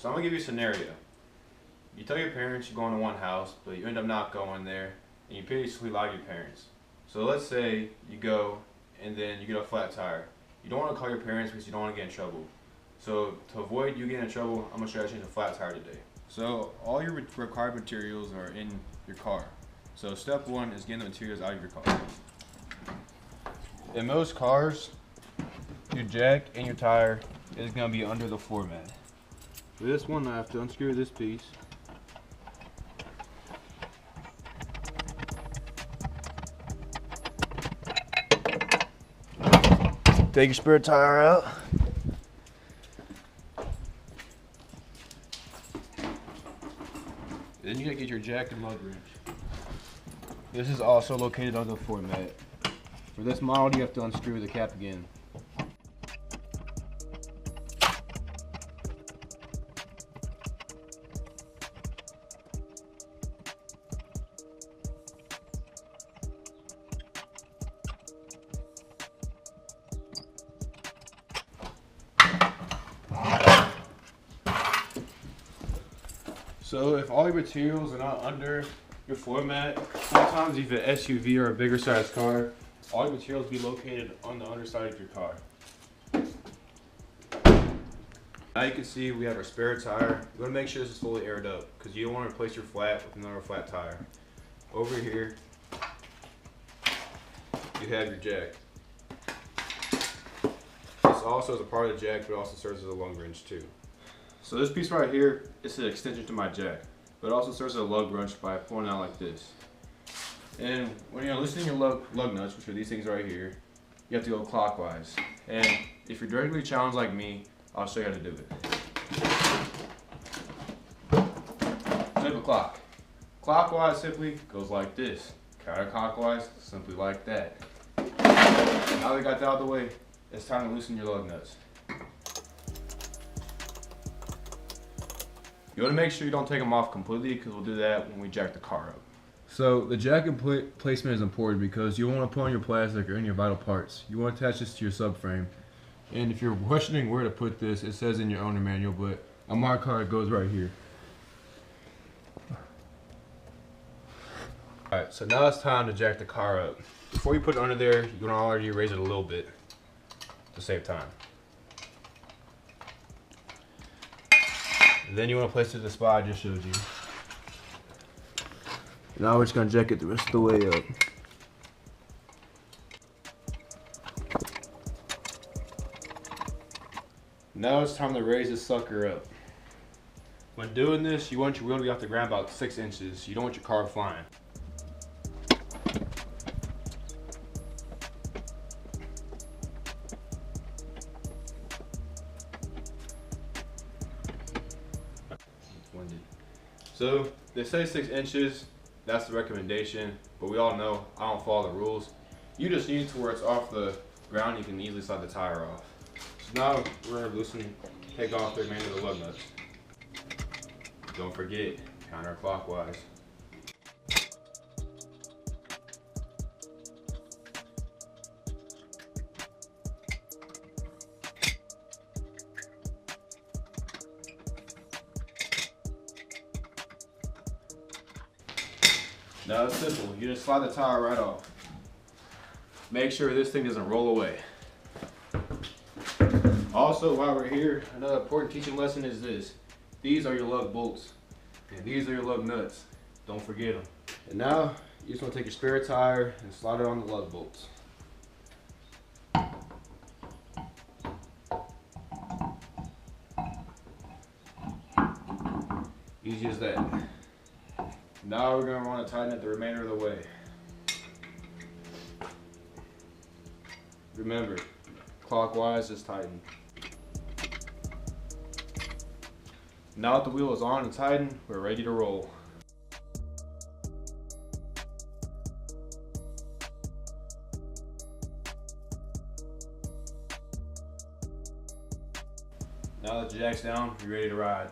So I'm gonna give you a scenario. You tell your parents you're going to one house, but you end up not going there, and you basically lie to your parents. So let's say you go and then you get a flat tire. You don't want to call your parents because you don't want to get in trouble. So to avoid you getting in trouble, I'm gonna show you how to change a flat tire today. So all your required materials are in your car. So step one is getting the materials out of your car. In most cars, your jack and your tire is gonna be under the floor mat. For this one, I have to unscrew this piece. Take your spare tire out. Then you gotta get your jack and lug wrench. This is also located on the floor mat. For this model, you have to unscrew the cap again. So if all your materials are not under your floor mat, sometimes if you have an SUV or a bigger size car, all your materials will be located on the underside of your car. Now you can see we have our spare tire. You want to make sure this is fully aired up because you don't want to replace your flat with another flat tire. Over here, you have your jack. This also is a part of the jack, but it also serves as a lug wrench too. So this piece right here is an extension to my jack, but it also serves as a lug wrench by pulling out like this. And when you're loosening your lug nuts, which are these things right here, you have to go clockwise. And if you're directly challenged like me, I'll show you how to do it. Flip a clock. Clockwise simply goes like this. Counterclockwise, simply like that. Now we got that out of the way, it's time to loosen your lug nuts. You want to make sure you don't take them off completely because we'll do that when we jack the car up. So the jack placement is important because you want to put on your plastic or any of your vital parts. You want to attach this to your subframe. And if you're questioning where to put this, it says in your owner manual, but on my car it goes right here. Alright, so now it's time to jack the car up. Before you put it under there, you want to already raise it a little bit to save time. And then you want to place it in the spot I just showed you. Now we're just going to jack it the rest of the way up. Now it's time to raise this sucker up. When doing this, you want your wheel to be off the ground about 6 inches. You don't want your car flying. So they say 6 inches, that's the recommendation, but we all know I don't follow the rules. You just need it to where it's off the ground, you can easily slide the tire off. So now we're going to loosen, take off the remainder of the lug nuts. Don't forget, counterclockwise. Now it's simple, you just slide the tire right off. Make sure this thing doesn't roll away. Also, while we're here, another important teaching lesson is this. These are your lug bolts, and these are your lug nuts. Don't forget them. And now, you just want to take your spare tire and slide it on the lug bolts. Easy as that. Now we're going to want to tighten it the remainder of the way. Remember, clockwise is tightened. Now that the wheel is on and tightened, we're ready to roll. Now that the jack's down, you're ready to ride.